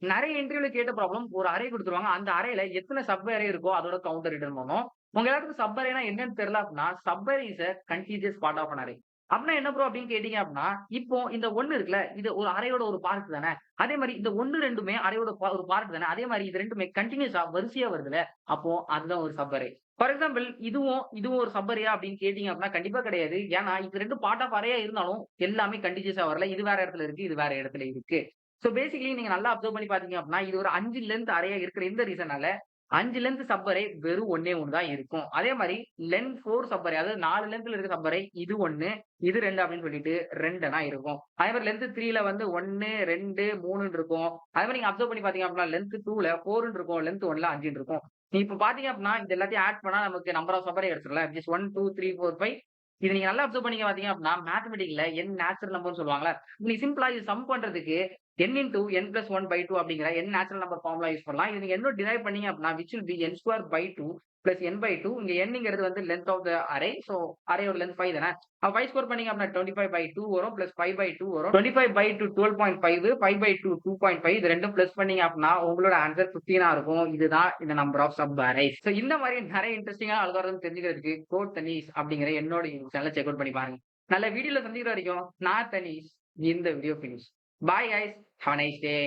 நிறைய இன்டர்வியூல கேட்ட ப்ராப்ளம் ஒரு அரே குடுத்துருவாங்க. அந்த அரேல எத்தன சப் அரே இருக்கோ அதோட கவுண்டர் ரிட்டர்ன் பண்ணும். உங்க எல்லாத்துக்கும் சப் அரேனா என்னன்னு தெரியல அப்டின்னா, sub array is a contiguous part of an array. அப்டின்னா என்ன ப்ரோ அப்டின்னு கேட்டீங்க அப்டின்னா, இப்போ இந்த 1 இருக்குல்ல, இது ஒரு அரேயோட ஒரு பார்ட் தானே. அதே மாரி இந்த 1, 2மே அரேயோட ஒரு பார்ட் தானே. அதே மாரி இது 2மே கன்டினியூஸா வரிசையா வருதுல்ல, அப்போ அதுதான் ஒரு சப் அரே. ஃபார் எக்ஸாம்பிள் இதுவும் ஒரு சப் அரேயா அப்டின்னு கேட்டீங்க அப்டின்னா, கண்டிப்பா கிடையாது. ஏன்னா இது 2 பார்ட் ஆஃப் அரேயா இருந்தாலும் எல்லாமே கன்டினியூஸா வரல. இது வேற இடத்துல இருக்கு, இது வேற இடத்துல இருக்கு. சோ பேசிக்கலி நீங்க நல்லா அப்சர்வ் பண்ணி பார்த்தீங்க அப்டின்னா, இது ஒரு 5 லென்த் அரேயா இருக்கிற இந்த ரீசனால 5 லென்த் சப் அரே வெறும் ஒண்ணே ஒண்ணு தான் இருக்கும். அதே மாரி லென்த் 4 சப் அரே அதாவது 4 லென்த்ல இருக்க சப் அரே இது 1, இது 2 அப்டின்னு சொல்லிட்டு 2 இருக்கும். அதே மாரி லென்த் 3ல வந்து 1, 2, 3ன்னு இருக்கும். அதே மாரி நீங்க அப்சர்வ் பண்ணி பார்த்தீங்க அப்டின்னா, லென்த் 2ல 4ன்னு இருக்கும். லென்த் 1ல 5ன்னு இருக்கும். நீ இப்ப பார்த்தீங்க அப்டின்னா, இது எல்லாத்தையும் ஆட் பண்ணா நமக்கு நம்பர் ஆஃப் சப் அரே கிடைச்சுரும்ல. விச் இஸ் 1, 2, 3, 4, 5 இத நீங்க நல்லா அப்சர்வ் பண்ணி பார்த்தீங்க அப்டின்னா, மேத்தமேட்டிக்ல n நேச்சுரல் நம்பர்ன்னு சொல்லுவாங்கல்ல. நீ சிம்பிளா இது சம் பண்றதுக்கு n இன்டூ n+1/2 அப்படிங்கிற n natural number formula use பண்ணலாம். இது நீங்க இன்னும் டிரைவ் பண்ணீங்க அப்படின்னா which will be n2/2 plus n/2 இங்க nங்கிறது வந்து length of the array. So அரேயோட லென்த் 5 தானே. அப்ப 5 ஸ்கொயர் பண்ணீங்க அப்படின்னா 25/2 வரும் பிளஸ் 5/2 வரும். 25/2 12.5 5/2 2.5 இது ரெண்டும் பிளஸ் பண்ணீங்க அப்படின்னா உங்களோட ஆன்சர் 15 இருக்கும். இதுதான் இந்த number of subarrays. So இந்த மாதிரி நிறைய இன்ட்ரெஸ்டிங்கான அல்காரிதம் தெரிஞ்சுக்கிறதுக்கு கோட் தனீஷ் அப்படிங்கிற என்னோட சேனலை செக் அவுட் பண்ணி பாருங்க. நல்ல வீடியோல சந்திக்கிற வரைக்கும் நான் தனீஷ். இந்த video finish. Bye guys. Have a nice day.